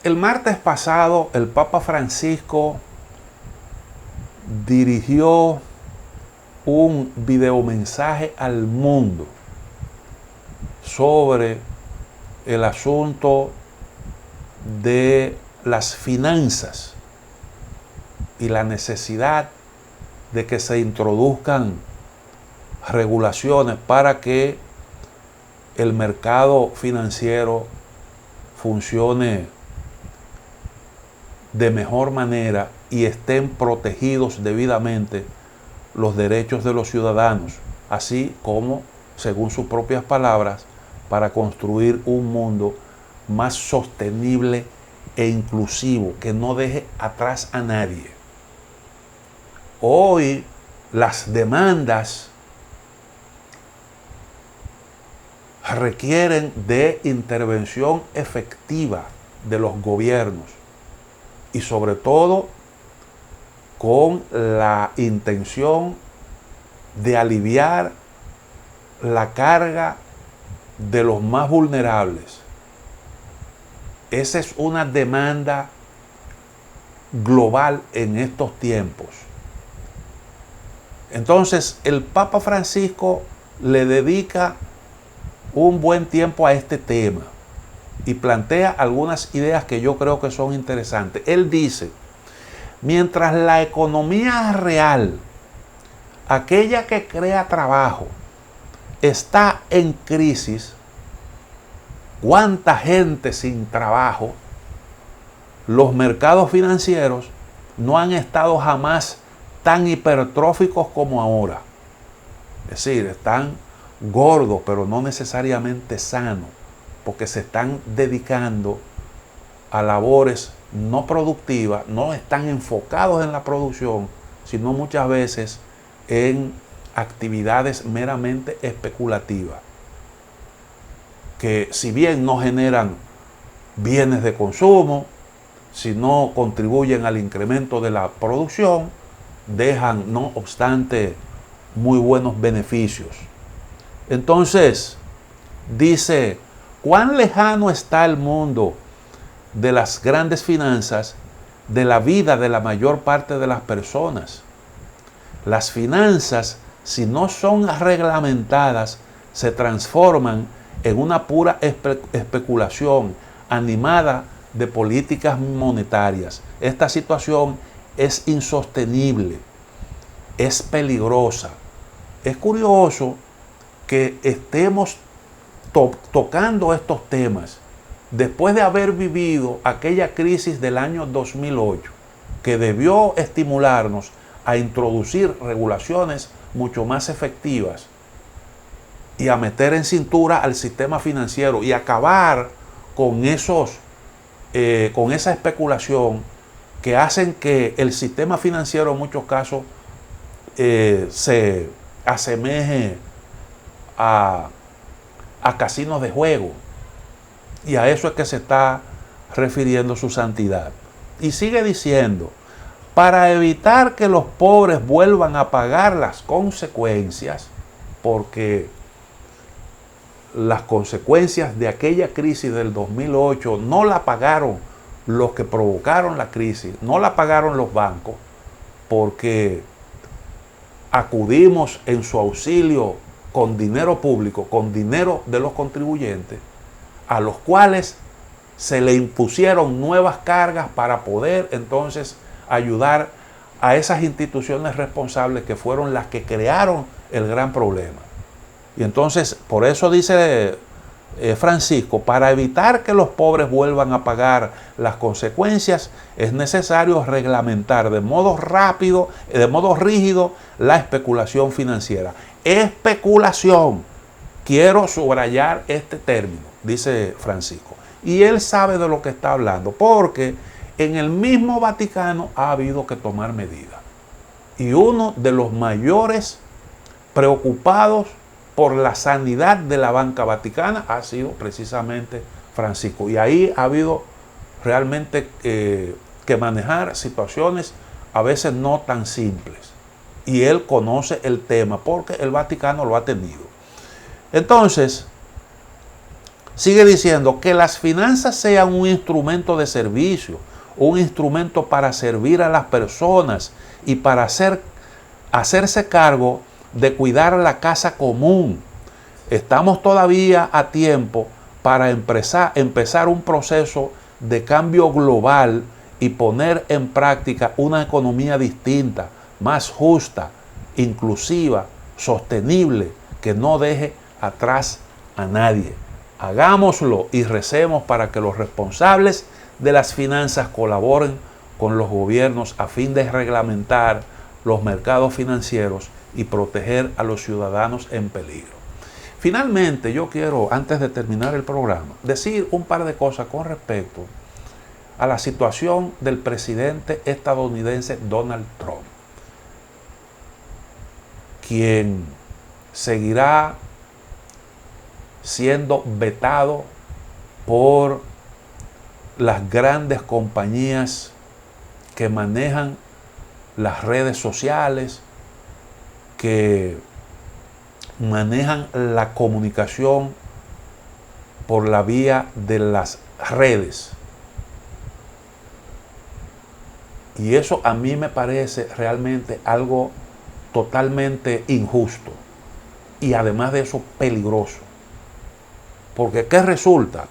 El martes pasado el Papa Francisco dirigió un videomensaje al mundo sobre el asunto de las finanzas y la necesidad de que se introduzcan regulaciones para que el mercado financiero funcione de mejor manera y estén protegidos debidamente los derechos de los ciudadanos, así como, según sus propias palabras, para construir un mundo más sostenible e inclusivo, que no deje atrás a nadie. Hoy las demandas requieren de intervención efectiva de los gobiernos y sobre todo con la intención de aliviar la carga de los más vulnerables. Esa es una demanda global en estos tiempos. Entonces, el Papa Francisco le dedica un buen tiempo a este tema y plantea algunas ideas que yo creo que son interesantes. Él dice: mientras la economía real, aquella que crea trabajo, está en crisis, ¿cuánta gente sin trabajo? Los mercados financieros no han estado jamás tan hipertróficos como ahora. Es decir, están gordos, pero no necesariamente sanos, porque se están dedicando a labores no productivas, no están enfocados en la producción, sino muchas veces en actividades meramente especulativas, que si bien no generan bienes de consumo, si no contribuyen al incremento de la producción, dejan, no obstante, muy buenos beneficios. Entonces, dice: ¿cuán lejano está el mundo de las grandes finanzas de la vida de la mayor parte de las personas? Las finanzas, si no son reglamentadas, se transforman en una pura especulación animada de políticas monetarias. Esta situación es insostenible, es peligrosa. Es curioso que estemos tocando estos temas después de haber vivido aquella crisis del año 2008, que debió estimularnos a introducir regulaciones mucho más efectivas y a meter en cintura al sistema financiero y acabar con con esa especulación que hacen que el sistema financiero en muchos casos se asemeje a casinos de juego. Y a eso es que se está refiriendo su santidad. Y sigue diciendo: para evitar que los pobres vuelvan a pagar las consecuencias, porque las consecuencias de aquella crisis del 2008 no la pagaron los que provocaron la crisis, no la pagaron los bancos, porque acudimos en su auxilio con dinero público, con dinero de los contribuyentes, a los cuales se le impusieron nuevas cargas para poder entonces ayudar a esas instituciones responsables que fueron las que crearon el gran problema. Y entonces, por eso dice Francisco: para evitar que los pobres vuelvan a pagar las consecuencias, es necesario reglamentar de modo rápido, de modo rígido, la especulación financiera. Especulación. Quiero subrayar este término, dice Francisco. Y él sabe de lo que está hablando, porque en el mismo Vaticano ha habido que tomar medidas. Y uno de los mayores preocupados por la sanidad de la banca vaticana ha sido precisamente Francisco. Y ahí ha habido realmente que manejar situaciones a veces no tan simples. Y él conoce el tema porque el Vaticano lo ha tenido. Entonces, sigue diciendo que las finanzas sean un instrumento de servicio, un instrumento para servir a las personas y para hacerse cargo de cuidar la casa común. Estamos todavía a tiempo para empezar un proceso de cambio global y poner en práctica una economía distinta, más justa, inclusiva, sostenible, que no deje atrás a nadie. Hagámoslo y recemos para que los responsables de las finanzas colaboren con los gobiernos a fin de reglamentar los mercados financieros y proteger a los ciudadanos en peligro. Finalmente, yo quiero, antes de terminar el programa, decir un par de cosas con respecto a la situación del presidente estadounidense Donald Trump, quien seguirá siendo vetado por las grandes compañías que manejan las redes sociales, que manejan la comunicación por la vía de las redes. Y eso a mí me parece realmente algo totalmente injusto y además de eso peligroso. Porque ¿qué resulta?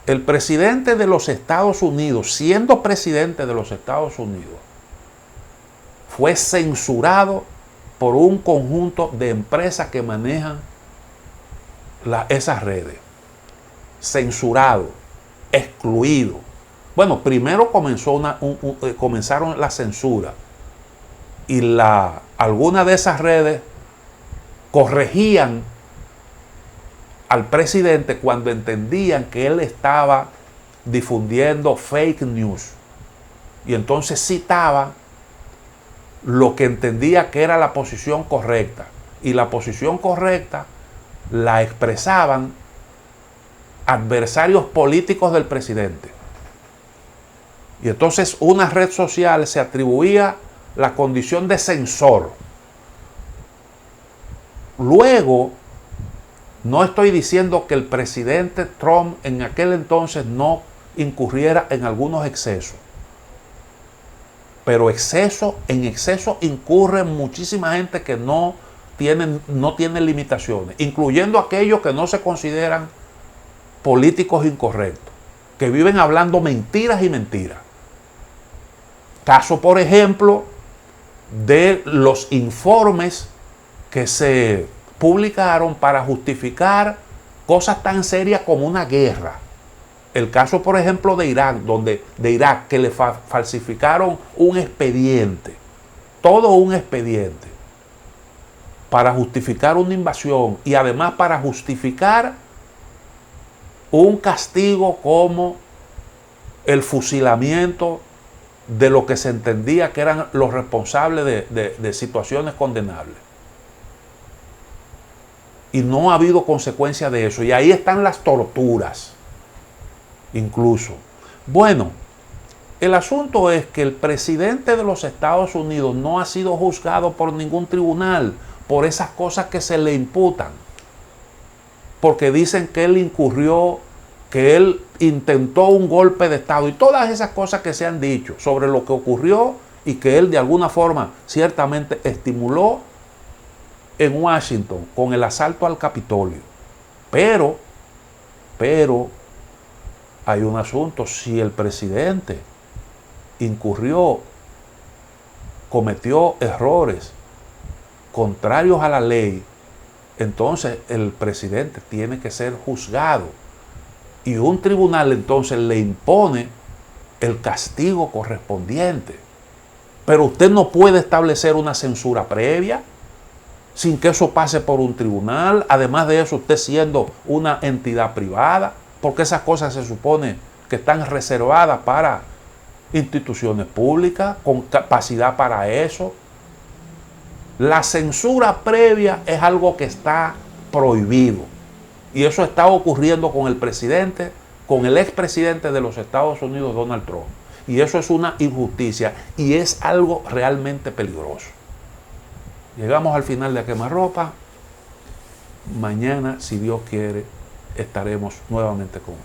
El presidente de los Estados Unidos, siendo presidente de los Estados Unidos, fue censurado por un conjunto de empresas que manejan esas redes. Censurado, excluido. Bueno, primero comenzaron la censura y algunas de esas redes corregían al presidente cuando entendían que él estaba difundiendo fake news. Y entonces citaba lo que entendía que era la posición correcta. Y la posición correcta la expresaban adversarios políticos del presidente. Y entonces una red social se atribuía la condición de censor. Luego, no estoy diciendo que el presidente Trump en aquel entonces no incurriera en algunos excesos, pero en exceso incurre muchísima gente que no tiene limitaciones, incluyendo aquellos que no se consideran políticos incorrectos, que viven hablando mentiras y mentiras. Caso, por ejemplo, de los informes que se publicaron para justificar cosas tan serias como una guerra. El caso, por ejemplo, de Irak, que le falsificaron un expediente, todo un expediente, para justificar una invasión y además para justificar un castigo como el fusilamiento de lo que se entendía que eran los responsables de situaciones condenables. Y no ha habido consecuencia de eso. Y ahí están las torturas, incluso. Bueno, el asunto es que el presidente de los Estados Unidos no ha sido juzgado por ningún tribunal por esas cosas que se le imputan. Porque dicen que él incurrió, que él intentó un golpe de Estado y todas esas cosas que se han dicho sobre lo que ocurrió y que él de alguna forma ciertamente estimuló en Washington con el asalto al Capitolio. Pero hay un asunto: si el presidente cometió errores contrarios a la ley, entonces el presidente tiene que ser juzgado y un tribunal entonces le impone el castigo correspondiente. Pero usted no puede establecer una censura previa sin que eso pase por un tribunal. Además de eso, usted siendo una entidad privada, porque esas cosas se supone que están reservadas para instituciones públicas con capacidad para eso. La censura previa es algo que está prohibido. Y eso está ocurriendo con el presidente, con el expresidente de los Estados Unidos, Donald Trump. Y eso es una injusticia y es algo realmente peligroso. Llegamos al final de A Quemarropa. Mañana, si Dios quiere, estaremos nuevamente con